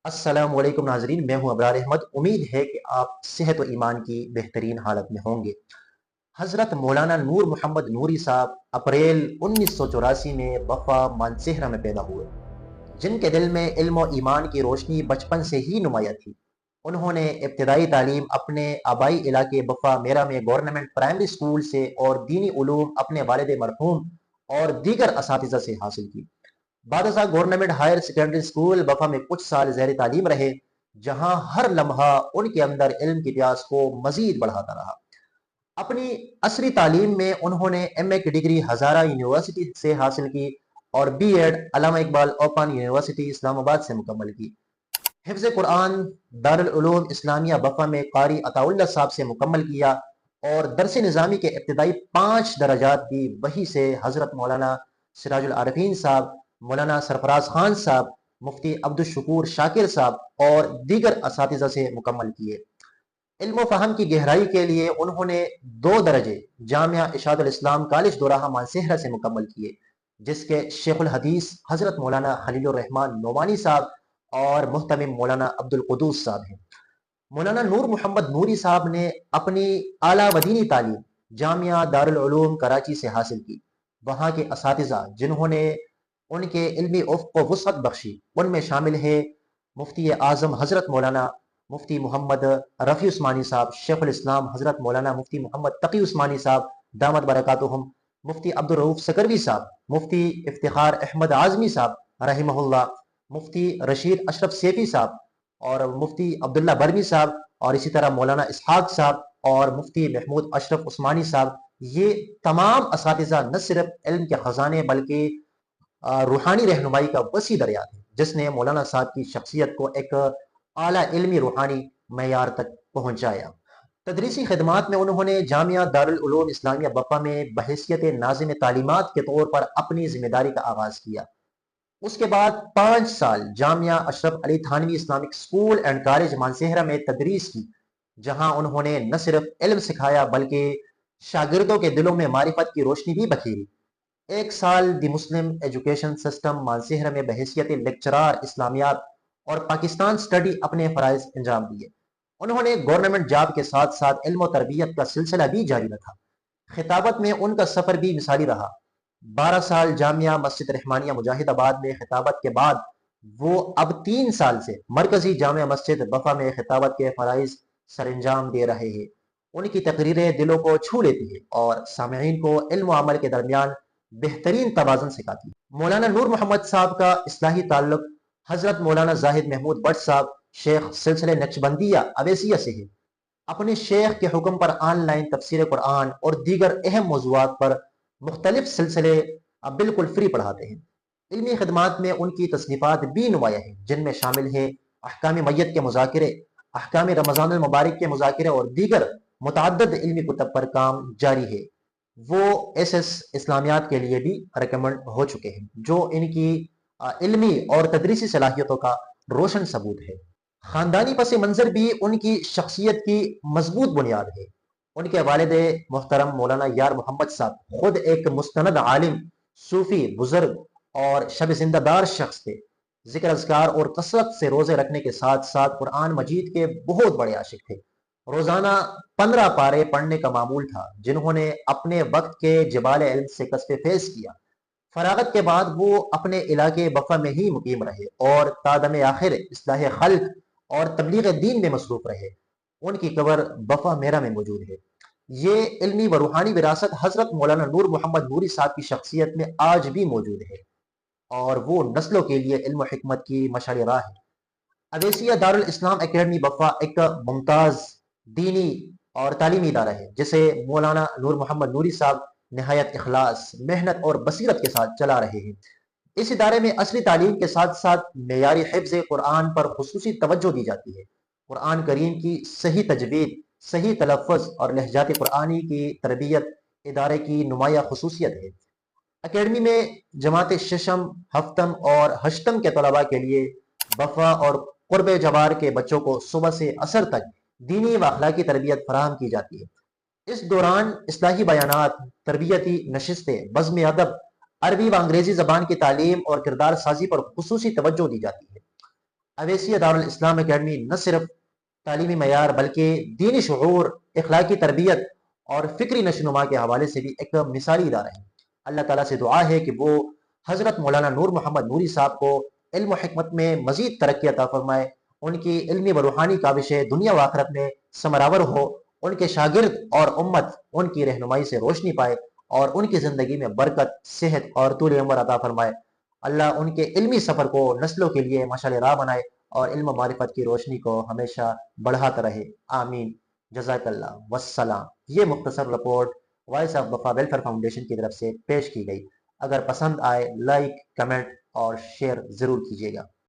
السلام علیکم ناظرین، میں ہوں ابرار احمد۔ امید ہے کہ آپ صحت و ایمان کی بہترین حالت میں ہوں گے۔ حضرت مولانا نور محمد نوری صاحب اپریل 1984 میں بفا مانسہرہ میں پیدا ہوئے، جن کے دل میں علم و ایمان کی روشنی بچپن سے ہی نمایاں تھی۔ انہوں نے ابتدائی تعلیم اپنے آبائی علاقے بفا میرا میں گورنمنٹ پرائمری سکول سے اور دینی علوم اپنے والد مرحوم اور دیگر اساتذہ سے حاصل کی۔ بعد ازاں government higher secondary school Baffa میں کچھ سال زیر تعلیم رہے، جہاں ہر لمحہ ان کے اندر علم کی پیاس کو مزید بڑھاتا رہا۔ اپنی عصری تعلیم میں انہوں نے ایم اے کی ڈگری ہزارہ یونیورسٹی سے حاصل کی اور be add Allama Iqbal open university اسلام آباد سے مکمل کی۔ حفظ قرآن دارالعلوم اسلامیہ بفا میں قاری عطا اللہ صاحب سے مکمل کیا اور درس نظامی کے ابتدائی 5 درجات بھی وہی سے حضرت مولانا سراج العارفین صاحب، مولانا سرفراز خان صاحب، مفتی عبدالشکور شاکر صاحب اور دیگر اساتذہ سے مکمل کیے۔ علم و فہم کی گہرائی کے لیے انہوں نے 2 درجے جامعہ اشاعت الاسلام کالج دوراہا مانسہرہ سے مکمل کیے، جس کے شیخ الحدیث حضرت مولانا خلیل الرحمن نعمانی صاحب اور محتمم مولانا عبد القدوس صاحب ہیں۔ مولانا نور محمد نوری صاحب نے اپنی اعلیٰ و دینی تعلیم جامعہ دارالعلوم کراچی سے حاصل کی۔ وہاں کے اساتذہ جنہوں نے ان کے علمی افق کو وسعت بخشی، ان میں شامل ہے مفتی اعظم حضرت مولانا مفتی محمد رفیع عثمانی صاحب، شیخ الاسلام حضرت مولانا مفتی محمد تقی عثمانی صاحب دامت برکاتہم، مفتی عبدالرؤف سکروی صاحب، مفتی افتخار احمد اعظمی صاحب رحمہ اللہ، مفتی رشید اشرف سیفی صاحب اور مفتی عبداللہ برمی صاحب، اور اسی طرح مولانا اسحاق صاحب اور مفتی محمود اشرف عثمانی صاحب۔ یہ تمام اساتذہ نہ صرف علم کے خزانے بلکہ روحانی رہنمائی کا وسیع دریا ہے، جس نے مولانا صاحب کی شخصیت کو ایک اعلیٰ علمی روحانی معیار تک پہنچایا۔ تدریسی خدمات میں انہوں نے جامعہ دارالعلوم اسلامیہ بفا میں بحیثیت ناظم تعلیمات کے طور پر اپنی ذمہ داری کا آغاز کیا۔ اس کے بعد 5 سال Jamia Ashraf Ali Thanvi Islamic school and college Mansehra میں تدریس کی، جہاں انہوں نے نہ صرف علم سکھایا بلکہ شاگردوں کے دلوں میں معرفت کی روشنی بھی بکھیری۔ 1 سال دی مسلم ایجوکیشن سسٹم مانسہرہ میں بحیثیت لیکچرار اسلامیات اور پاکستان سٹڈی اپنے فرائض انجام دیے۔ انہوں نے گورنمنٹ جاب کے ساتھ ساتھ علم و تربیت کا سلسلہ بھی جاری رکھا۔ خطابت میں ان کا سفر بھی مثالی رہا۔ 12 سال جامعہ مسجد رحمانیہ مجاہد آباد میں خطابت کے بعد وہ اب 3 سال سے مرکزی جامعہ مسجد بفا میں خطابت کے فرائض سر انجام دے رہے ہیں۔ ان کی تقریریں دلوں کو چھو لیتی ہیں اور سامعین کو علم و عمل کے درمیان بہترین توازن سکھاتی ہے۔ مولانا نور محمد صاحب کا اصلاحی تعلق حضرت مولانا زاہد محمود بٹ صاحب شیخ سلسلہ نقشبندیہ اویسیہ سے ہے۔ اپنے شیخ کے حکم پر آن لائن تفسیر قرآن اور دیگر اہم موضوعات پر مختلف سلسلے بالکل فری پڑھاتے ہیں۔ علمی خدمات میں ان کی تصنیفات بھی نمایاں ہیں، جن میں شامل ہیں احکام میت کے مذاکرے، احکام رمضان المبارک کے مذاکرے اور دیگر متعدد علمی کتب پر کام جاری ہے۔ وہ ایس ایس اسلامیات کے لیے بھی ریکمنڈ ہو چکے ہیں، جو ان کی علمی اور تدریسی صلاحیتوں کا روشن ثبوت ہے۔ خاندانی پس منظر بھی ان کی شخصیت کی مضبوط بنیاد ہے۔ ان کے والد محترم مولانا یار محمد صاحب خود ایک مستند عالم، صوفی، بزرگ اور شب زندہ دار شخص تھے۔ ذکر اذکار اور کثرت سے روزے رکھنے کے ساتھ ساتھ قرآن مجید کے بہت بڑے عاشق تھے۔ روزانہ 15 پارے پڑھنے کا معمول تھا، جنہوں نے اپنے وقت کے جبال علم سے کسب فیض کیا۔ فراغت کے بعد وہ اپنے علاقے بفا میں ہی مقیم رہے اور تادم آخر اصلاح خلق اور تبلیغ دین میں مصروف رہے۔ ان کی قبر بفا میرا میں موجود ہے۔ یہ علمی و روحانی وراثت حضرت مولانا نور محمد نوری صاحب کی شخصیت میں آج بھی موجود ہے اور وہ نسلوں کے لیے علم و حکمت کی مشعل راہ ہے۔ اویسیہ دارالاسلام اکیڈمی بفا ایک ممتاز دینی اور تعلیمی ادارہ ہے، جسے مولانا نور محمد نوری صاحب نہایت اخلاص، محنت اور بصیرت کے ساتھ چلا رہے ہیں۔ اس ادارے میں عصری تعلیم کے ساتھ ساتھ معیاری حفظ قرآن پر خصوصی توجہ دی جاتی ہے۔ قرآن کریم کی صحیح تجوید، صحیح تلفظ اور لہجات قرآنی کی تربیت ادارے کی نمایاں خصوصیت ہے۔ اکیڈمی میں جماعت ششم، ہفتم اور ہشتم کے طلباء کے لیے بفا اور قرب جوار کے بچوں کو صبح سے عصر تک دینی و اخلاقی تربیت فراہم کی جاتی ہے۔ اس دوران اصلاحی بیانات، تربیتی نشستیں، بزم ادب، عربی و انگریزی زبان کی تعلیم اور کردار سازی پر خصوصی توجہ دی جاتی ہے۔ اویسیہ دارالاسلام اکیڈمی نہ صرف تعلیمی معیار بلکہ دینی شعور، اخلاقی تربیت اور فکری نشوونما کے حوالے سے بھی ایک مثالی ادارہ ہے۔ اللہ تعالیٰ سے دعا ہے کہ وہ حضرت مولانا نور محمد نوری صاحب کو علم و حکمت میں مزید ترقی عطا فرمائے، ان کی علمی و روحانی کاوشیں دنیا و آخرت میں ثمرآور ہو، ان کے شاگرد اور امت ان کی رہنمائی سے روشنی پائے اور ان کی زندگی میں برکت، صحت اور طول عمر عطا فرمائے۔ اللہ ان کے علمی سفر کو نسلوں کے لیے مشعل راہ بنائے اور علم و معرفت کی روشنی کو ہمیشہ بڑھاتا رہے، آمین۔ جزاک اللہ والسلام۔ یہ مختصر رپورٹ وائس آف وفا ویلفیئر فاؤنڈیشن کی طرف سے پیش کی گئی۔ اگر پسند آئے لائک، کمنٹ اور شیئر ضرور کیجیے گا۔